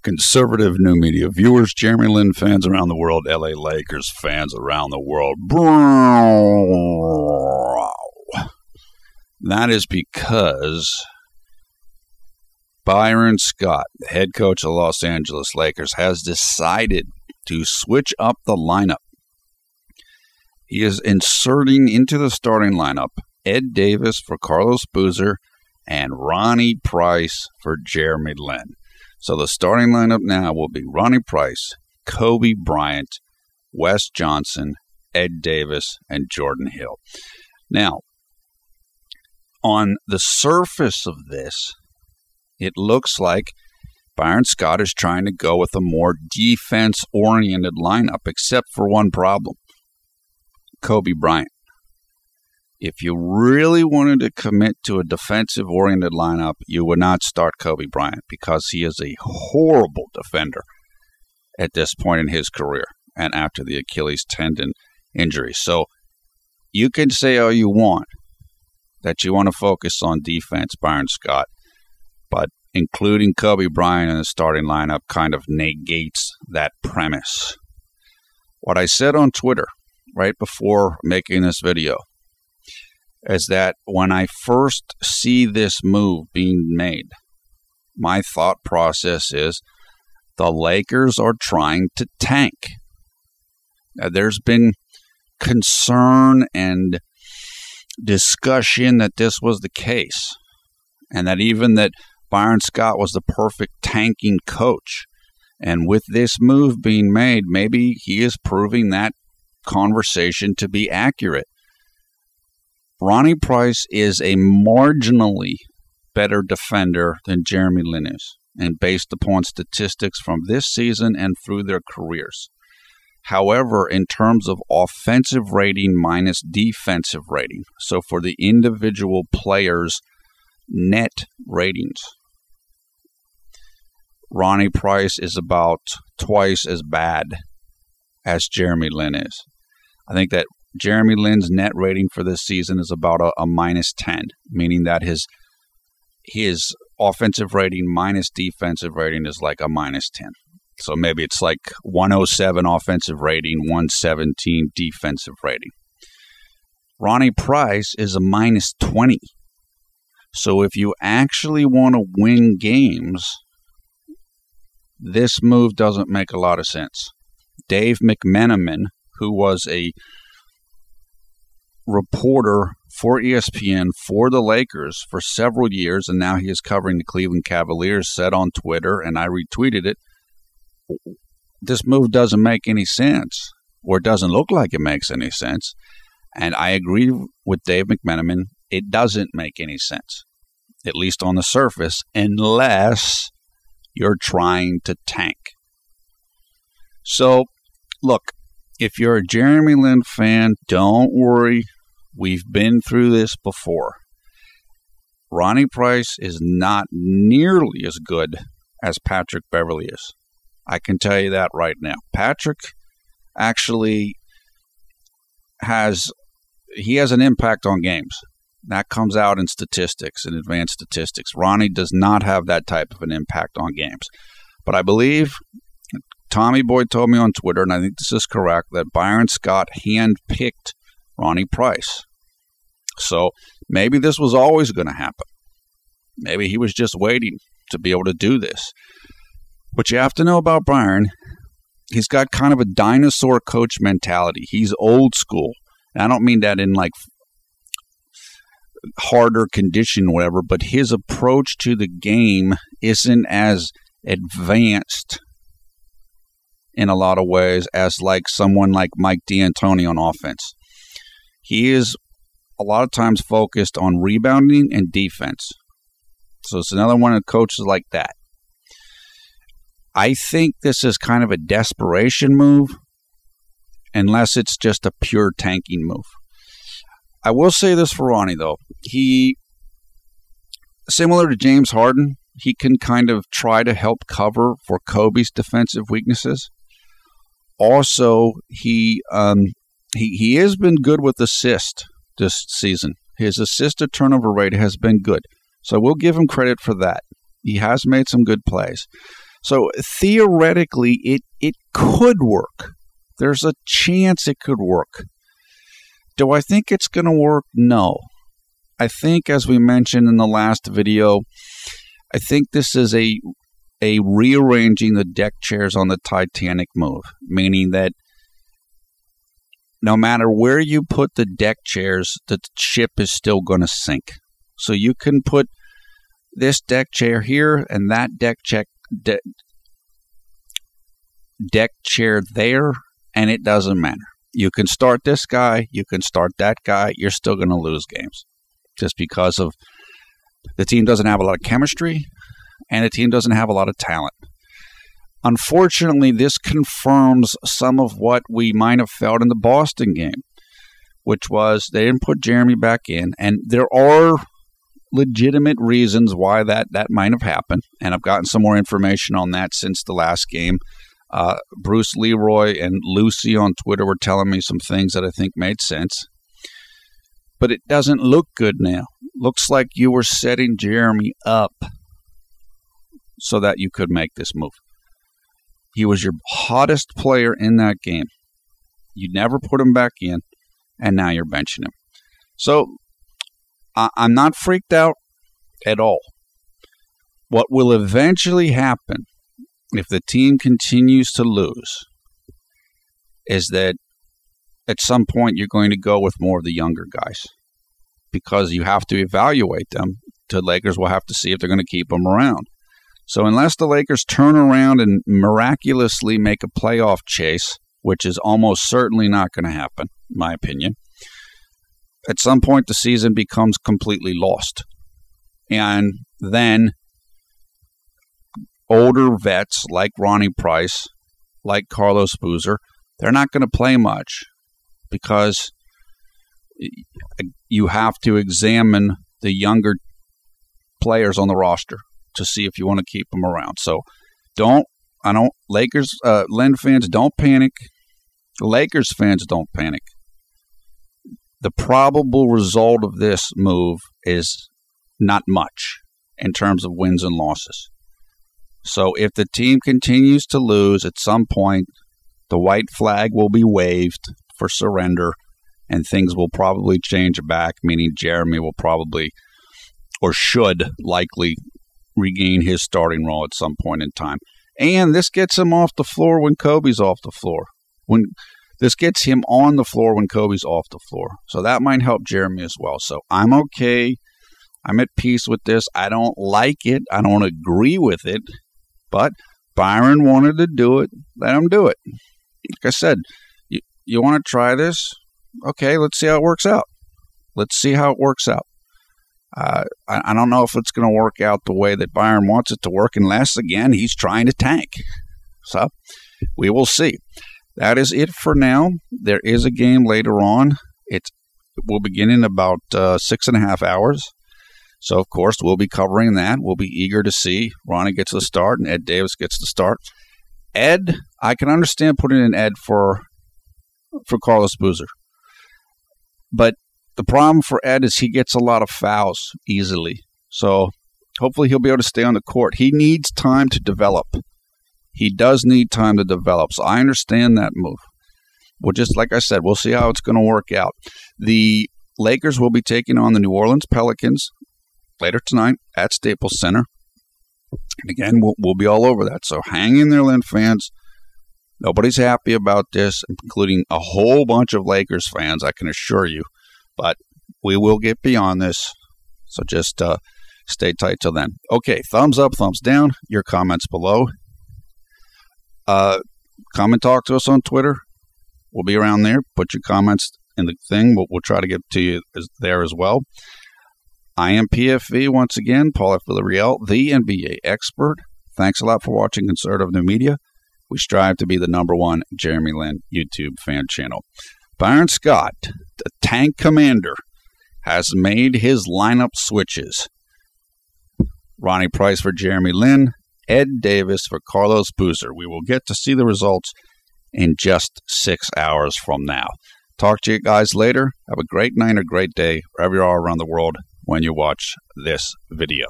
Conservative new media viewers, Jeremy Lin fans around the world, LA Lakers fans around the world. That is because Byron Scott, the head coach of the Los Angeles Lakers, has decided to switch up the lineup. He is inserting into the starting lineup Ed Davis for Carlos Boozer and Ronnie Price for Jeremy Lin. So the starting lineup now will be Ronnie Price, Kobe Bryant, Wes Johnson, Ed Davis, and Jordan Hill. Now, on the surface of this, it looks like Byron Scott is trying to go with a more defense-oriented lineup, except for one problem: Kobe Bryant. If you really wanted to commit to a defensive-oriented lineup, you would not start Kobe Bryant because he is a horrible defender at this point in his career and after the Achilles tendon injury. So you can say all you want that you want to focus on defense, Byron Scott, but including Kobe Bryant in the starting lineup kind of negates that premise. What I said on Twitter right before making this video is that when I first see this move being made, my thought process is the Lakers are trying to tank. Now, there's been concern and discussion that this was the case, and that even that Byron Scott was the perfect tanking coach. And with this move being made, maybe he is proving that conversation to be accurate. Ronnie Price is a marginally better defender than Jeremy Lin is, and based upon statistics from this season and through their careers. However, in terms of offensive rating minus defensive rating, so for the individual players' net ratings, Ronnie Price is about twice as bad as Jeremy Lin is. I think that Jeremy Lin's net rating for this season is about a minus 10, meaning that his offensive rating minus defensive rating is like a minus 10. So maybe it's like 107 offensive rating, 117 defensive rating. Ronnie Price is a minus 20. So if you actually want to win games, this move doesn't make a lot of sense. Dave McMenamin, who was a reporter for ESPN for the Lakers for several years, and now he is covering the Cleveland Cavaliers, said on Twitter, and I retweeted it, this move doesn't make any sense, or it doesn't look like it makes any sense. And I agree with Dave McMenamin, it doesn't make any sense, at least on the surface, unless you're trying to tank. So, look, if you're a Jeremy Lin fan, don't worry. We've been through this before. Ronnie Price is not nearly as good as Patrick Beverley is. I can tell you that right now. Patrick actually has an impact on games. That comes out in statistics, in advanced statistics. Ronnie does not have that type of an impact on games. But I believe Tommy Boy told me on Twitter, and I think this is correct, that Byron Scott handpicked Ronnie Price. So maybe this was always going to happen. Maybe he was just waiting to be able to do this. What you have to know about Byron, he's got kind of a dinosaur coach mentality. He's old school. And I don't mean that in like harder condition or whatever, but his approach to the game isn't as advanced in a lot of ways as like someone like Mike D'Antoni on offense. He is a lot of times focused on rebounding and defense. So it's another one of the coaches like that. I think this is kind of a desperation move, unless it's just a pure tanking move. I will say this for Ronnie, though. He, similar to James Harden, he can kind of try to help cover for Kobe's defensive weaknesses. Also, he has been good with assist this season. His assist to turnover rate has been good. So we'll give him credit for that. He has made some good plays. So theoretically, it could work. There's a chance it could work. Do I think it's going to work? No. I think, as we mentioned in the last video, I think this is a rearranging the deck chairs on the Titanic move, meaning that no matter where you put the deck chairs, the ship is still going to sink. So you can put this deck chair here and that deck chair there, and it doesn't matter. You can start this guy, you can start that guy, you're still going to lose games just because of the team doesn't have a lot of chemistry and the team doesn't have a lot of talent. Unfortunately, this confirms some of what we might have felt in the Boston game, which was they didn't put Jeremy back in, and there are legitimate reasons why that might have happened, and I've gotten some more information on that since the last game. Bruce Leroy and Lucy on Twitter were telling me some things that I think made sense, but it doesn't look good now. Looks like you were setting Jeremy up so that you could make this move. He was your hottest player in that game. You never put him back in, and now you're benching him. So I'm not freaked out at all. What will eventually happen if the team continues to lose is that at some point you're going to go with more of the younger guys because you have to evaluate them. The Lakers will have to see if they're going to keep them around. So unless the Lakers turn around and miraculously make a playoff chase, which is almost certainly not going to happen, in my opinion, at some point the season becomes completely lost. And then older vets like Ronnie Price, like Carlos Boozer, they're not going to play much because you have to examine the younger players on the roster to see if you want to keep them around. So Lakers, Len fans, don't panic. Lakers fans, don't panic. The probable result of this move is not much in terms of wins and losses. So if the team continues to lose, at some point, the white flag will be waved for surrender, and things will probably change back, meaning Jeremy will probably, or should likely, regain his starting role at some point in time. And this gets him off the floor when Kobe's off the floor. This gets him on the floor when Kobe's off the floor. So that might help Jeremy as well. So I'm okay. I'm at peace with this. I don't like it. I don't agree with it. But Byron wanted to do it. Let him do it. Like I said, you want to try this? Okay, let's see how it works out. Let's see how it works out. I don't know if it's going to work out the way that Byron wants it to work unless, again, he's trying to tank. So we will see. That is it for now. There is a game later on. It will begin in about 6.5 hours. So, of course, we'll be covering that. We'll be eager to see. Ronnie gets the start and Ed Davis gets the start. Ed, I can understand putting in Ed for Carlos Boozer. But the problem for Ed is he gets a lot of fouls easily. So hopefully he'll be able to stay on the court. He needs time to develop. He does need time to develop. So I understand that move. Well, just like I said, we'll see how it's going to work out. The Lakers will be taking on the New Orleans Pelicans later tonight at Staples Center. And again, we'll be all over that. So hang in there, Lynn fans. Nobody's happy about this, including a whole bunch of Lakers fans, I can assure you. But we will get beyond this. So just stay tight till then. Okay, thumbs up, thumbs down. Your comments below. Come and talk to us on Twitter. We'll be around there. Put your comments in the thing. We'll try to get to you there as well. I am PFV once again, Paul F. Villarreal, the NBA expert. Thanks a lot for watching Conservative New Media. We strive to be the #1 Jeremy Lin YouTube fan channel. Byron Scott, the tank commander, has made his lineup switches. Ronnie Price for Jeremy Lin, Ed Davis for Carlos Boozer. We will get to see the results in just 6 hours from now. Talk to you guys later. Have a great night or great day, wherever you are around the world when you watch this video.